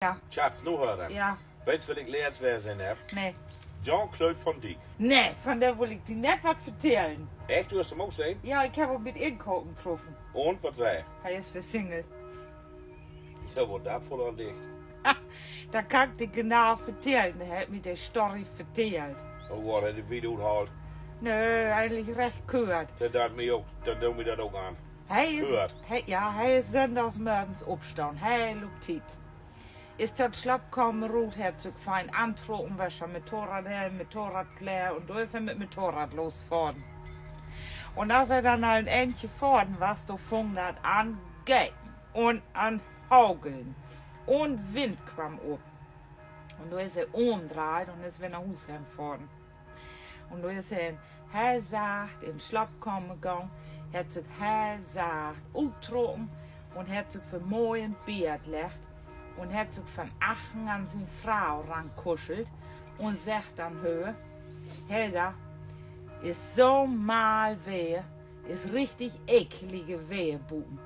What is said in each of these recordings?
Ja. Schatz, nu hör dan. Ja. Weet je wat ik leerswezen heb? Nee. Jean-Claude Van Dijk. Nee, von der will ich dir nicht was erzählen. Echt, du hast hem ook gezien? Ja, ich habe ihn mit Inkopen getroffen. Und, wat zei Er ist versingelt. hij? Ja, wat dat voor een dicht. Da kann ich dir genau erzählen. Er hat mir die Story erzählt. Hoe wordt hij de video gehaald? Nö, eigentlich recht kort. Dat doen we dat ook aan. Kort. Hij is zondagsmorgens opstaan. Heel op tijd. Ist tot Schlapp gekommen, Rotherzog fein antrocken, Wäscher, Motorradhelm, Motorradklär und da ist er mit Motorrad losgefahren. Und als er dann ein Endchen fahren war, da fing das an gehen und an haugeln. Und Wind kam ab. Und da ist er umgedreht und ist wieder nach Hause gefahren. Und da ist er sagt, in Schlapp gegangen, Herzog sagt, aufgetrocken und Herzog für morgen Beet legt. Und Herzog von Aachen an seine Frau rankuschelt und sagt dann höher, Helga, ist so mal weh, ist richtig eklige Wehebuben.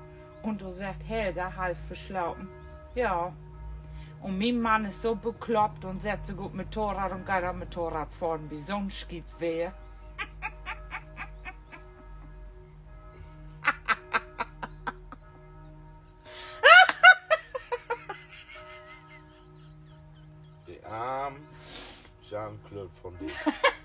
Und du sagt, Helga, halb verschlafen. Ja. Und mein Mann ist so bekloppt und setzt so gut Motorrad und geht am Motorrad fahren, wie sonst geht weh. De arm Jean-Claude Van Dijk.